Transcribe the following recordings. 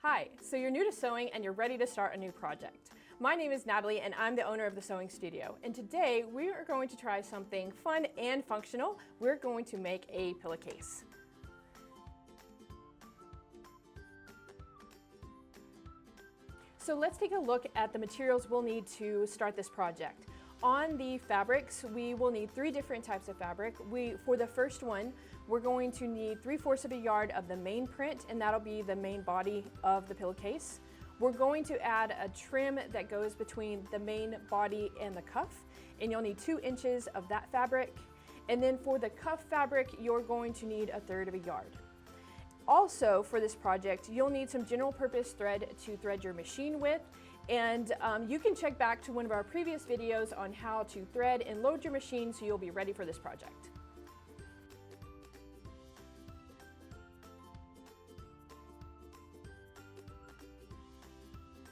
Hi, so you're new to sewing and you're ready to start a new project. My name is Natalie and I'm the owner of the Sewing Studio. And today we are going to try something fun and functional. We're going to make a pillowcase. So let's take a look at the materials we'll need to start this project. On the fabrics, we will need 3 different types of fabric. For the first one, we're going to need 3/4 of a yard of the main print, and that'll be the main body of the pillowcase. We're going to add a trim that goes between the main body and the cuff, and you'll need 2 inches of that fabric. And then for the cuff fabric, you're going to need 1/3 of a yard. Also, for this project, you'll need some general purpose thread to thread your machine with. And you can check back to one of our previous videos on how to thread and load your machine so you'll be ready for this project.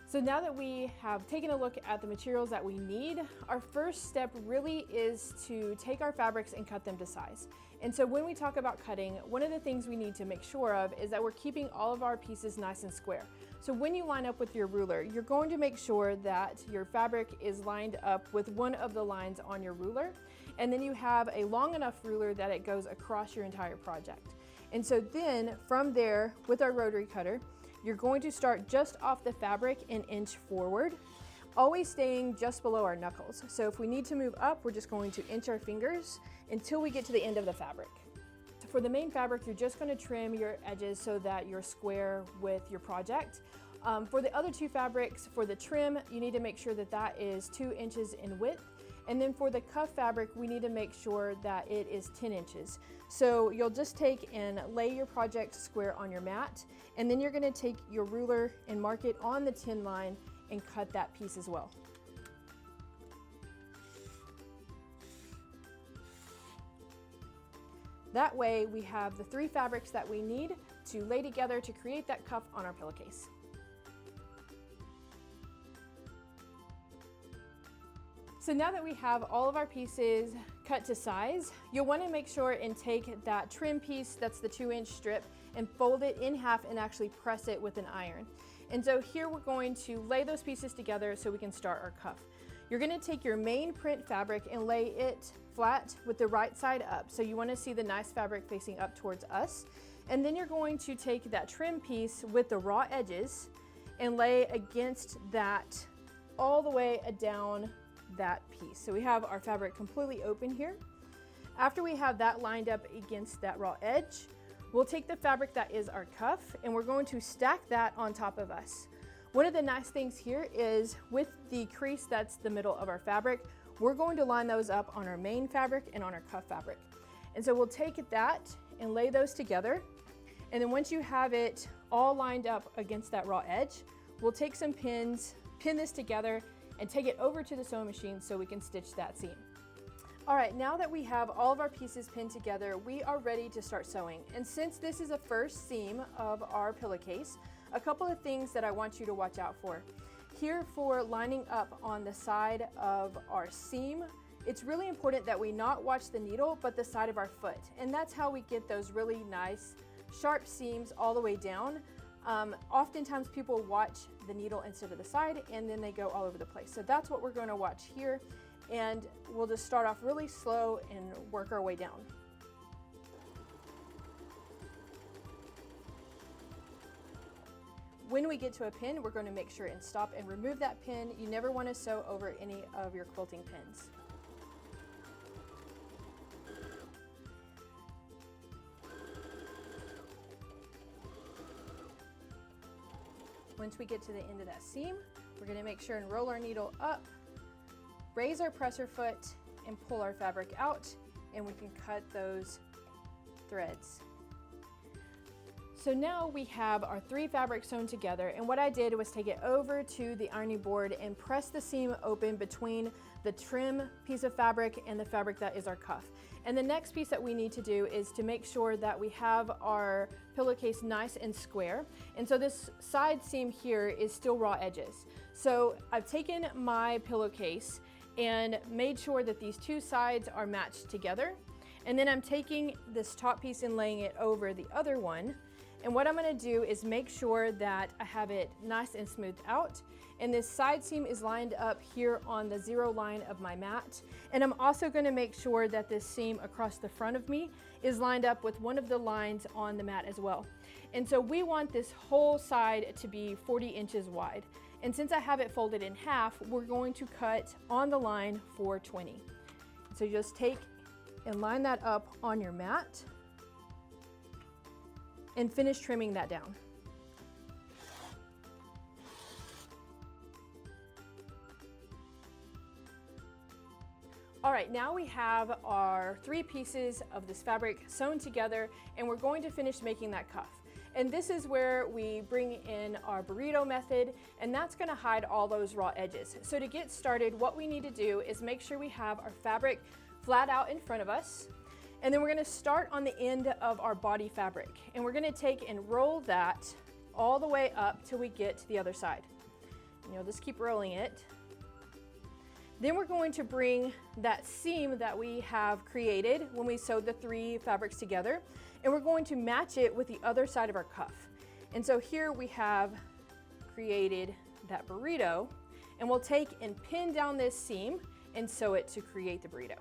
So now that we have taken a look at the materials that we need, our first step really is to take our fabrics and cut them to size. And so when we talk about cutting, one of the things we need to make sure of is that we're keeping all of our pieces nice and square. So when you line up with your ruler, you're going to make sure that your fabric is lined up with one of the lines on your ruler, and then you have a long enough ruler that it goes across your entire project. And so then from there, with our rotary cutter, you're going to start just off the fabric an inch forward, always staying just below our knuckles. So if we need to move up, we're just going to inch our fingers until we get to the end of the fabric. For the main fabric, you're just going to trim your edges so that you're square with your project. For the other 2 fabrics, for the trim, you need to make sure that that is 2 inches in width. And then for the cuff fabric, we need to make sure that it is 10 inches. So you'll just take and lay your project square on your mat, and then you're going to take your ruler and mark it on the 10 line and cut that piece as well. That way we have the 3 fabrics that we need to lay together to create that cuff on our pillowcase. So now that we have all of our pieces cut to size, you'll want to make sure and take that trim piece, that's the 2-inch strip, and fold it in half and actually press it with an iron. And so here we're going to lay those pieces together so we can start our cuff. You're going to take your main print fabric and lay it flat with the right side up. So you want to see the nice fabric facing up towards us. And then you're going to take that trim piece with the raw edges and lay against that all the way down that piece. So we have our fabric completely open here. After we have that lined up against that raw edge, we'll take the fabric that is our cuff and we're going to stack that on top of us. One of the nice things here is with the crease that's the middle of our fabric, we're going to line those up on our main fabric and on our cuff fabric. And so we'll take that and lay those together. And then once you have it all lined up against that raw edge, we'll take some pins, pin this together, and take it over to the sewing machine so we can stitch that seam. All right, now that we have all of our pieces pinned together, we are ready to start sewing. And since this is a first seam of our pillowcase, a couple of things that I want you to watch out for. Here for lining up on the side of our seam, it's really important that we not watch the needle, but the side of our foot. And that's how we get those really nice, sharp seams all the way down. Oftentimes people watch the needle instead of the side and then they go all over the place. So that's what we're going to watch here, and we'll just start off really slow and work our way down. When we get to a pin, we're going to make sure and stop and remove that pin. You never want to sew over any of your quilting pins. Once we get to the end of that seam, we're going to make sure and roll our needle up, raise our presser foot, and pull our fabric out, and we can cut those threads. So now we have our 3 fabrics sewn together, and what I did was take it over to the ironing board and press the seam open between the trim piece of fabric and the fabric that is our cuff. And the next piece that we need to do is to make sure that we have our pillowcase nice and square. And so this side seam here is still raw edges. So I've taken my pillowcase and made sure that these 2 sides are matched together. And then I'm taking this top piece and laying it over the other one. And what I'm gonna do is make sure that I have it nice and smoothed out. And this side seam is lined up here on the 0 line of my mat. And I'm also gonna make sure that this seam across the front of me is lined up with one of the lines on the mat as well. And so we want this whole side to be 40 inches wide. And since I have it folded in half, we're going to cut on the line for 20. So you just take and line that up on your mat and finish trimming that down. All right, now we have our 3 pieces of this fabric sewn together, and we're going to finish making that cuff. And this is where we bring in our burrito method, and that's gonna hide all those raw edges. So to get started, what we need to do is make sure we have our fabric flat out in front of us, and then we're gonna start on the end of our body fabric, and we're gonna take and roll that all the way up till we get to the other side. And you'll just keep rolling it. Then we're going to bring that seam that we have created when we sewed the 3 fabrics together, and we're going to match it with the other side of our cuff. And so here we have created that burrito, and we'll take and pin down this seam and sew it to create the burrito.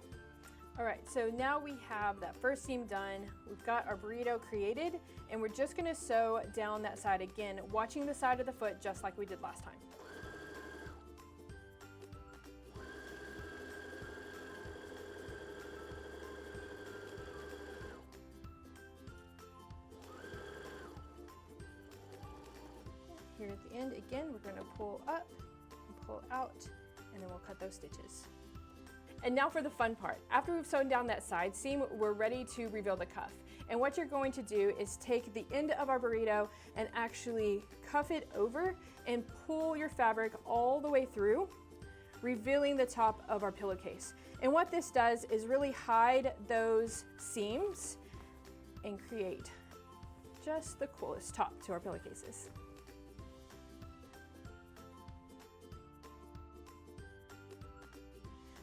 All right, so now we have that first seam done. We've got our burrito created, and we're just gonna sew down that side again, watching the side of the foot just like we did last time. Here at the end, again, we're gonna pull up and pull out, and then we'll cut those stitches. And now for the fun part. After we've sewn down that side seam, we're ready to reveal the cuff. And what you're going to do is take the end of our burrito and actually cuff it over and pull your fabric all the way through, revealing the top of our pillowcase. And what this does is really hide those seams and create just the coolest top to our pillowcases.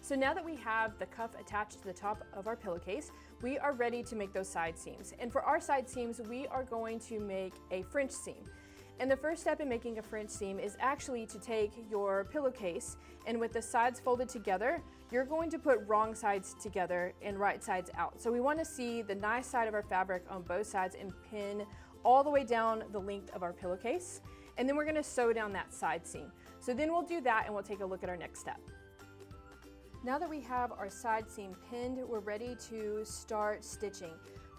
So now that we have the cuff attached to the top of our pillowcase, we are ready to make those side seams. And for our side seams, we are going to make a French seam. And the first step in making a French seam is actually to take your pillowcase, and with the sides folded together, you're going to put wrong sides together and right sides out. So we want to see the nice side of our fabric on both sides and pin all the way down the length of our pillowcase. And then we're going to sew down that side seam. So then we'll do that and we'll take a look at our next step. Now that we have our side seam pinned, we're ready to start stitching.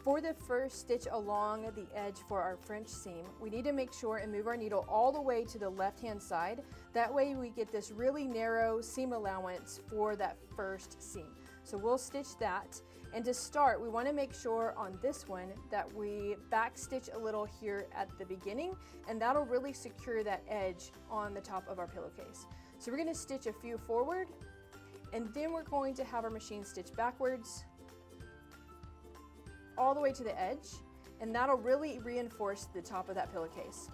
For the first stitch along the edge for our French seam, we need to make sure and move our needle all the way to the left-hand side. That way we get this really narrow seam allowance for that first seam. So we'll stitch that. And to start, we want to make sure on this one that we back stitch a little here at the beginning, and that'll really secure that edge on the top of our pillowcase. So we're going to stitch a few forward, and then we're going to have our machine stitch backwards all the way to the edge, and that'll really reinforce the top of that pillowcase.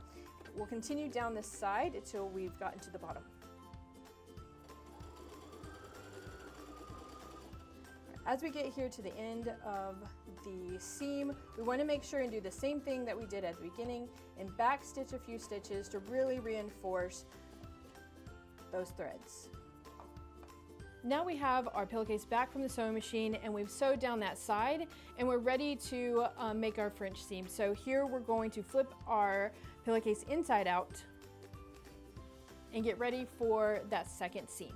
We'll continue down this side until we've gotten to the bottom. As we get here to the end of the seam, we want to make sure and do the same thing that we did at the beginning and back stitch a few stitches to really reinforce those threads. Now we have our pillowcase back from the sewing machine, and we've sewed down that side, and we're ready to make our French seam. So here we're going to flip our pillowcase inside out and get ready for that second seam.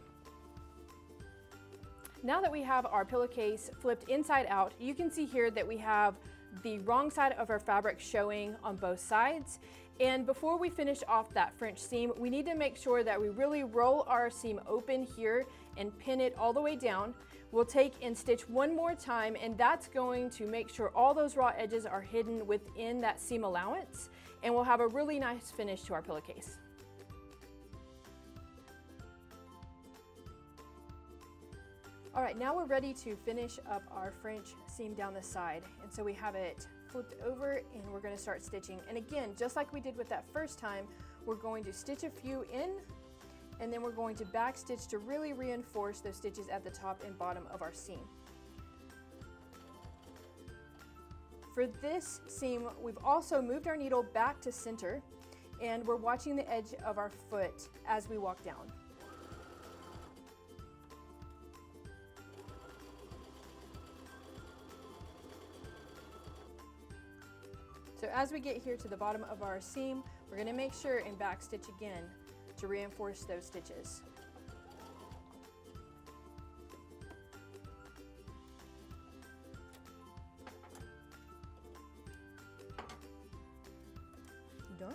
Now that we have our pillowcase flipped inside out, you can see here that we have the wrong side of our fabric showing on both sides. And before we finish off that French seam, we need to make sure that we really roll our seam open here and pin it all the way down. We'll take and stitch one more time, and that's going to make sure all those raw edges are hidden within that seam allowance, and we'll have a really nice finish to our pillowcase. All right, now we're ready to finish up our French seam down the side. And so we have it flipped over, and we're going to start stitching. And again, just like we did with that first time, we're going to stitch a few in, and then we're going to back stitch to really reinforce those stitches at the top and bottom of our seam. For this seam, we've also moved our needle back to center, and we're watching the edge of our foot as we walk down. So as we get here to the bottom of our seam, we're going to make sure and backstitch again to reinforce those stitches. Done.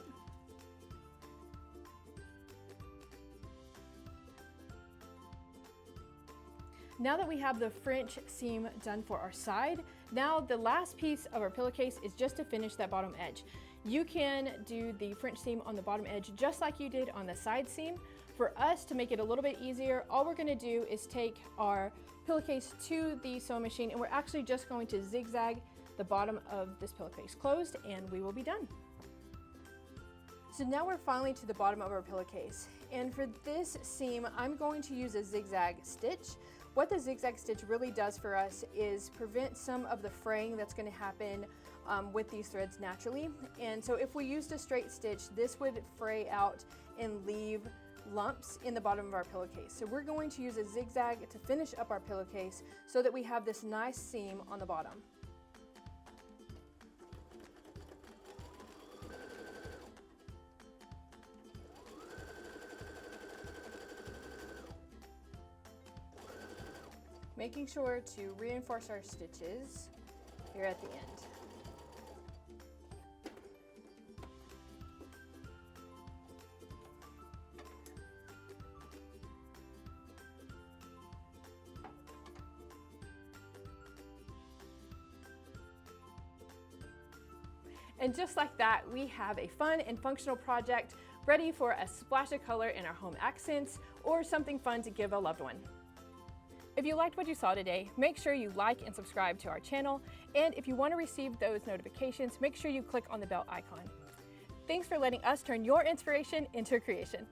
Now that we have the French seam done for our side, now the last piece of our pillowcase is just to finish that bottom edge. You can do the French seam on the bottom edge just like you did on the side seam. For us, to make it a little bit easier, all we're gonna do is take our pillowcase to the sewing machine, and we're actually just going to zigzag the bottom of this pillowcase closed, and we will be done. So now we're finally to the bottom of our pillowcase, and for this seam, I'm going to use a zigzag stitch. What the zigzag stitch really does for us is prevent some of the fraying that's going to happen with these threads naturally. And so if we used a straight stitch, this would fray out and leave lumps in the bottom of our pillowcase. So we're going to use a zigzag to finish up our pillowcase so that we have this nice seam on the bottom. Making sure to reinforce our stitches here at the end. And just like that, we have a fun and functional project ready for a splash of color in our home accents or something fun to give a loved one. If you liked what you saw today, make sure you like and subscribe to our channel. And if you want to receive those notifications, make sure you click on the bell icon. Thanks for letting us turn your inspiration into a creation.